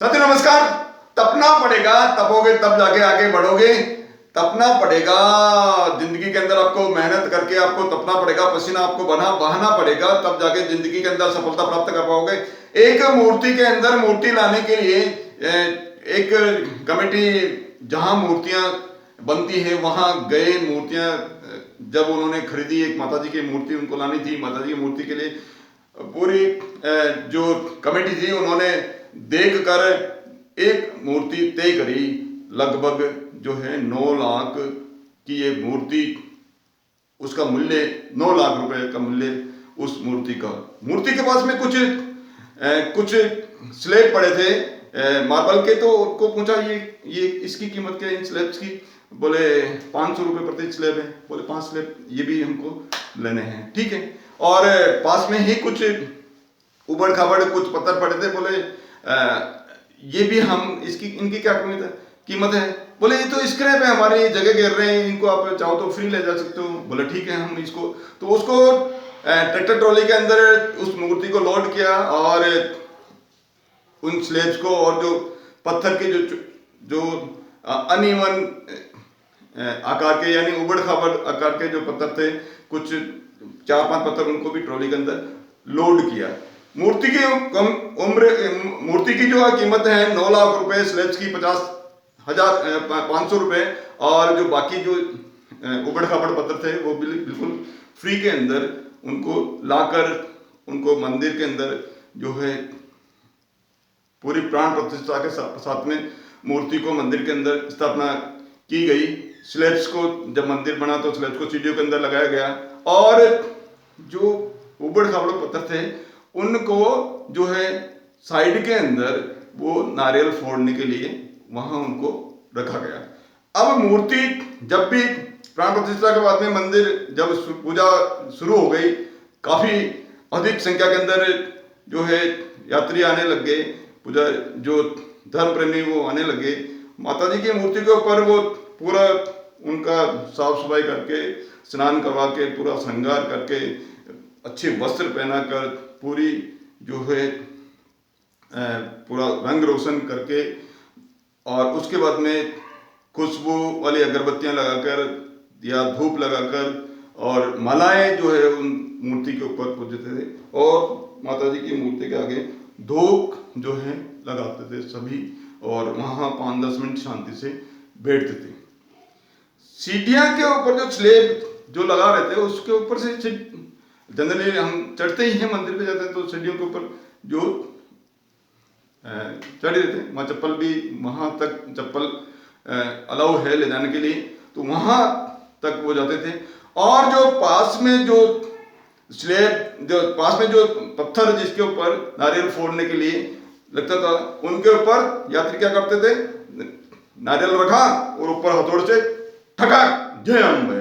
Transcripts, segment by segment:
साथी नमस्कार। तपना पड़ेगा, तपोगे तब जाके आगे बढ़ोगे। तपना पड़ेगा जिंदगी के अंदर, आपको मेहनत करके आपको तपना पड़ेगा, पसीना आपको बहाना पड़ेगा, तब जाके जिंदगी के अंदर सफलता प्राप्त कर पाओगे। एक मूर्ति के अंदर मूर्ति लाने के लिए एक कमेटी जहां मूर्तियां बनती है वहां गए। मूर्तियां जब उन्होंने खरीदी, एक माताजी की मूर्ति उनको लानी थी। माताजी की मूर्ति के लिए पूरी जो कमेटी थी उन्होंने देख कर एक मूर्ति तय करी। लगभग जो है 9 लाख की ये मूर्ति, उसका मूल्य 9 लाख रुपए का मूल्य उस मूर्ति का। मूर्ति के पास में कुछ स्लेब पड़े थे मार्बल के, तो उनको पूछा ये इसकी कीमत क्या है इन स्लेब्स की? बोले 500 रुपये प्रति स्लेब है। बोले 5 स्लेब ये भी हमको लेने हैं, ठीक है। और पास में ही कुछ उबड़ खाबड़ कुछ पत्थर पड़े थे। बोले ये भी हम इनकी क्या कीमत है? बोले ये तो स्क्रैप है, हमारी जगह गिर रहे हैं, इनको आप चाहो तो फ्री ले जा सकते हो। बोले ठीक है, हम इसको तो उसको ट्रैक्टर ट्रॉली के अंदर उस मूर्ति को लोड किया और उन स्लेब्स को और जो पत्थर के जो अनइवन आकार के यानी उबड़ खाबड़ आकार के जो पत्थर थे, कुछ 4-5 पत्थर, उनको भी ट्रॉली के अंदर लोड किया। मूर्ति की जो कीमत है 9 लाख रुपए, स्लेब्स की 500 रुपए, और जो बाकी जो उबड़ खाबड़ पत्थर थे वो बिल्कुल फ्री के अंदर उनको लाकर उनको मंदिर के अंदर जो है पूरी प्राण प्रतिष्ठा के साथ में मूर्ति को मंदिर के अंदर स्थापना की गई। स्लेब्स को जब मंदिर बना तो स्लेब्स को सीढ़ियों के अंदर लगाया गया, और जो उबड़ खाबड़ पत्थर थे उनको जो है साइड के अंदर वो नारियल फोड़ने के लिए वहां उनको रखा गया। अब मूर्ति जब भी प्राण प्रतिष्ठा के बाद में मंदिर जब पूजा शुरू हो गई, काफी अधिक संख्या के अंदर जो है यात्री आने लग गए, पूजा जो धर्म प्रेमी वो आने लगे। माता जी की मूर्ति के ऊपर वो पूरा उनका साफ सफाई करके, स्नान करवा के, पूरा श्रृंगार करके, अच्छे वस्त्र पहना कर, पूरी जो है पूरा रंग रोशन करके, और उसके बाद में खुशबू वाली अगरबत्तियां लगाकर या धूप लगाकर और मालाएं जो है उन मूर्ति के ऊपर पूजते थे, और माता जी की मूर्ति के आगे धूप जो है लगाते थे सभी, और वहां 5-10 मिनट शांति से बैठते थे। सीढ़ियां के ऊपर जो स्लेब जो लगा रहे थे उसके ऊपर से जनरली हम चढ़ते ही हैं, मंदिर पे जाते हैं तो सीढ़ियों के ऊपर जो चढ़े रहते हैं, वहाँ चप्पल भी, वहां तक चप्पल अलाउ है ले जाने के लिए, तो वहां तक वो जाते थे। और जो पास में जो स्लेब, जो पास में जो पत्थर जिसके ऊपर नारियल फोड़ने के लिए लगता था, उनके ऊपर यात्री क्या करते थे? नारियल रखा और ऊपर हथौड़े से ठकाक जय अम्बे,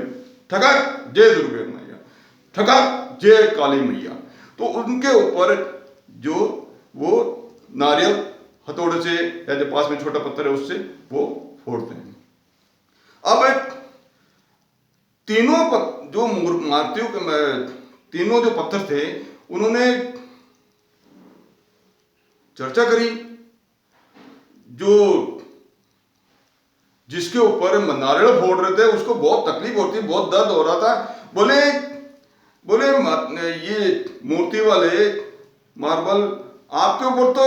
ठकाक जय दुर्गे मैया, ठकाक जय काली मैया, तो उनके ऊपर जो वो नारियल हथौड़े से या जो पास में छोटा पत्थर है उससे वो फोड़ते हैं। अब जो मूर्तियों के तीनों जो पत्थर थे उन्होंने चर्चा करी। जो जिसके ऊपर नारियल फोड़ रहे थे उसको बहुत तकलीफ होती, बहुत दर्द हो रहा था। बोले ये मूर्ति वाले मार्बल, आपके ऊपर तो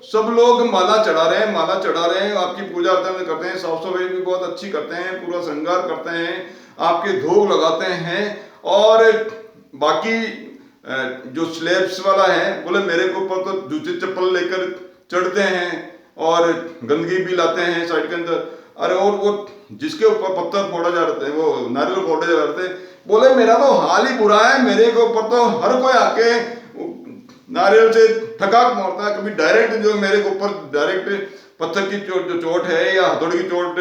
सब लोग माला चढ़ा रहे हैं, आपकी पूजा अर्चना करते हैं, साफ सफाई भी बहुत अच्छी करते हैं, पूरा श्रृंगार करते हैं, आपके धूप लगाते हैं, और बाकी जो स्लेब्स वाला है, बोले मेरे को ऊपर तो जूते चप्पल लेकर चढ़ते हैं और गंदगी भी लाते हैं साइड के अंदर। अरे और वो जिसके ऊपर पत्थर फोड़ा जा रहे थे, वो नारियल फोड़े जा रहे थे, बोले मेरा तो हाल ही बुरा है, मेरे के ऊपर तो हर कोई आके नारियल से ठकाक मारता है। कभी डायरेक्ट जो मेरे के ऊपर डायरेक्ट पत्थर की जो चोट है या हथौड़ी की चोट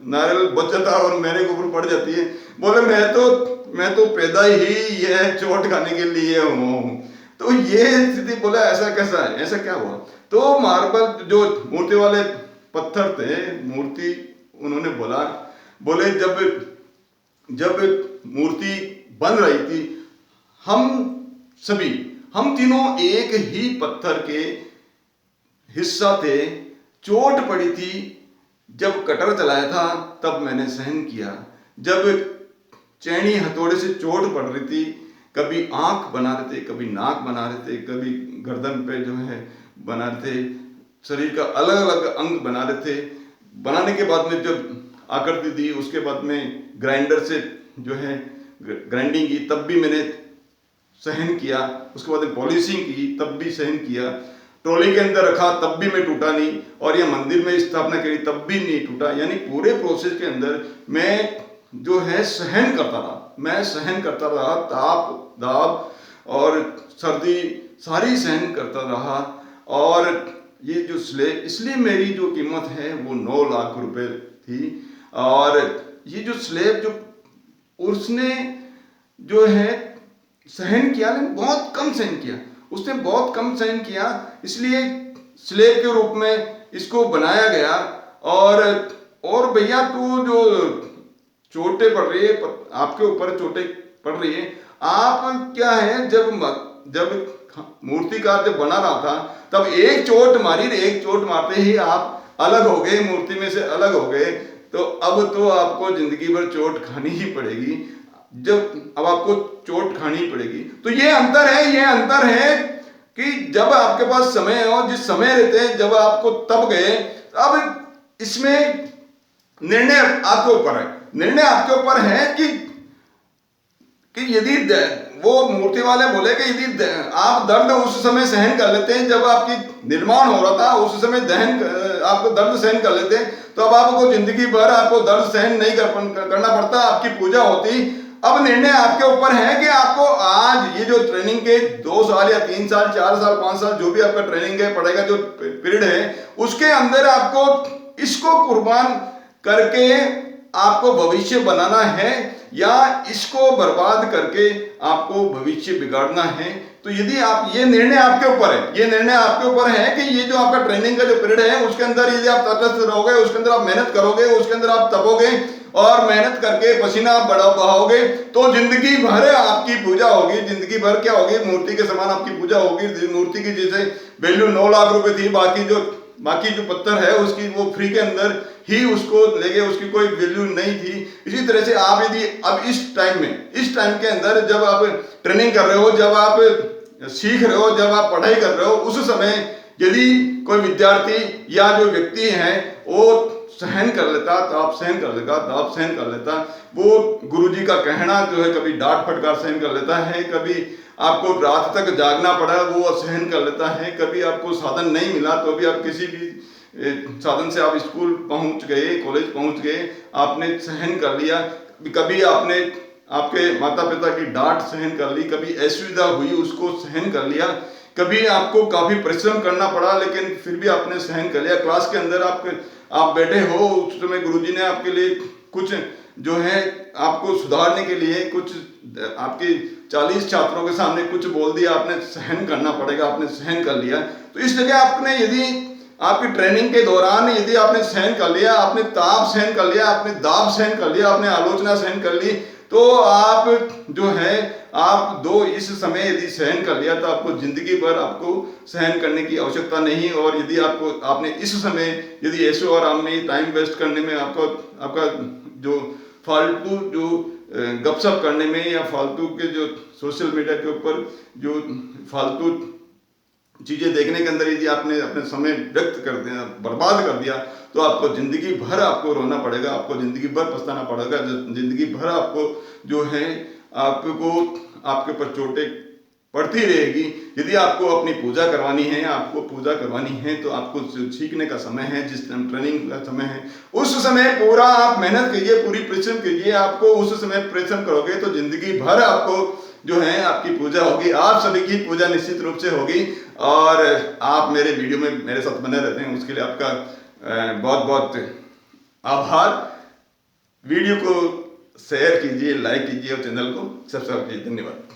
नारियल बच जाता है और मेरे के ऊपर पड़ जाती है। बोले मैं तो पैदा ही यह चोट खाने के लिए हूँ। तो ये स्थिति, बोला ऐसा कैसा है, ऐसा क्या हुआ? तो मार्बल जो मूर्ति वाले पत्थर थे, मूर्ति उन्होंने बोले जब मूर्ति बन रही थी, हम तीनों एक ही पत्थर के हिस्सा थे, चोट पड़ी थी, जब कटर चलाया था तब मैंने सहन किया। जब चैनी हथौड़े से चोट पड़ रही थी, कभी आंख बना रहे थे, कभी नाक बना रहे थे, कभी गर्दन पे जो है बना रहे थे, शरीर का अलग अलग अंग बना रहे थे। बनाने के बाद में जब आकृति दी, उसके बाद में ग्राइंडर से जो है ग्राइंडिंग की, तब भी मैंने सहन किया। उसके बाद में पॉलिशिंग की, तब भी सहन किया। ट्रॉली के अंदर रखा तब भी मैं टूटा नहीं, और ये मंदिर में स्थापना करी तब भी नहीं टूटा। यानी पूरे प्रोसेस के अंदर मैं जो है सहन करता रहा, मैं सहन करता रहा। ताप दाब और सर्दी सारी सहन करता रहा। और ये जो स्लेब, इसलिए मेरी जो कीमत है वो 9 लाख रुपए थी। और ये जो स्लेब जो उसने जो है सहन किया, लेकिन बहुत कम सहन किया, उसने बहुत कम सहन किया, इसलिए स्लेब के रूप में इसको बनाया गया। और भैया तो जो चोटें पड़ रही है आपके ऊपर, चोटें पड़ रही है, आप क्या है, जब मूर्तिकार जब बना रहा था तब एक चोट मारी, एक चोट मारते ही आप अलग हो गए, मूर्ति में से अलग हो गए। तो अब तो आपको जिंदगी भर चोट खानी ही पड़ेगी। जब अब आपको चोट खानी पड़ेगी, तो ये अंतर है कि जब आपके पास समय हो, जिस समय रहते हैं, जब आपको तब गए। अब इसमें निर्णय आपके ऊपर है, निर्णय आपके ऊपर है कि यदि वो मूर्ति वाले बोले कि यदि आप दर्द उस समय सहन कर लेते हैं, जब आपकी निर्माण हो रहा था उस समय आपको दर्द सहन कर लेते हैं, तो अब आपको जिंदगी भर आपको दर्द सहन नहीं करना पड़ता, आपकी पूजा होती। अब निर्णय आपके ऊपर है कि आपको आज ये जो ट्रेनिंग के 2 साल या 3 साल 4 साल 5 साल जो भी आपका ट्रेनिंग है, पढ़ाई का जो पीरियड है, उसके अंदर आपको इसको कुर्बान करके आपको भविष्य बनाना है, या इसको बर्बाद करके आपको भविष्य बिगाड़ना है। तो यदि आप, ये निर्णय आपके ऊपर है, ये निर्णय आपके ऊपर है कि ये जो आपका ट्रेनिंग का जो पीरियड है उसके अंदर यदि आप तटस्थ रहोगे, उसके अंदर आप मेहनत करोगे, उसके अंदर आप तपोगे और मेहनत करके पसीना बहाओगे, तो जिंदगी भर आपकी पूजा होगी। जिंदगी भर क्या होगी, मूर्ति के समान आपकी पूजा होगी। मूर्ति की जैसे वैल्यू 9 लाख रुपए थी, बाकी जो पत्थर है उसकी वो फ्री के अंदर ही उसको ले गए, उसकी कोई वैल्यू नहीं थी। इसी तरह से आप यदि अब इस टाइम के अंदर जब आप ट्रेनिंग कर रहे हो, जब आप सीख रहे हो, जब आप पढ़ाई कर रहे हो, उस समय यदि कोई विद्यार्थी या जो व्यक्ति है वो सहन कर लेता, तो आप सहन कर लेता। वो गुरुजी का कहना जो है, कभी डांट फटकार सहन कर लेता है, कभी आपको रात तक जागना पड़ा वो सहन कर लेता है, कभी आपको साधन नहीं मिला तो भी आप किसी भी साधन से आप स्कूल पहुंच गए, कॉलेज पहुंच गए, आपने सहन कर लिया। कभी आपने आपके माता पिता की डांट सहन कर ली, कभी असुविधा हुई उसको सहन कर लिया, कभी आपको काफी परिश्रम करना पड़ा लेकिन फिर भी आपने सहन कर लिया। क्लास के अंदर आप बैठे हो, उस समय गुरुजी ने आपके लिए कुछ जो है आपको सुधारने के लिए कुछ आपके 40 छात्रों के सामने कुछ बोल दिया, आपने सहन करना पड़ेगा, आपने सहन कर लिया। तो इस जगह आपने यदि आपकी ट्रेनिंग के दौरान यदि आपने सहन कर लिया, आपने ताप सहन कर लिया, आपने दाब सहन कर लिया, आपने आलोचना सहन कर ली, तो आप जो है आप दो इस समय यदि सहन कर लिया तो आपको जिंदगी भर आपको सहन करने की आवश्यकता नहीं। और यदि आपने इस समय यदि ऐशो और आराम में टाइम वेस्ट करने में आपका जो फालतू जो गपशप करने में या फालतू के जो सोशल मीडिया के ऊपर जो फालतू चीजें देखने के अंदर यदि आपने अपने समय व्यक्त कर दिया, बर्बाद कर दिया, तो आपको जिंदगी भर आपको रोना पड़ेगा, आपको जिंदगी भर पछताना पड़ेगा, जिंदगी भर आपको जो है आपको आपके ऊपर चोटें पड़ती रहेगी। यदि आपको अपनी पूजा करवानी है, आपको पूजा करवानी है तो आपको सीखने का समय है, जिस टाइम ट्रेनिंग का समय है उस समय पूरा आप मेहनत कीजिए, पूरी परिश्रम कीजिए। आपको उस समय परिश्रम करोगे तो जिंदगी भर आपको जो है आपकी पूजा होगी, आप सभी की पूजा निश्चित रूप से होगी। और आप मेरे वीडियो में मेरे साथ बने रहते हैं, उसके लिए आपका बहुत बहुत आभार। वीडियो को शेयर कीजिए, लाइक कीजिए और चैनल को सब्सक्राइब कीजिए। धन्यवाद।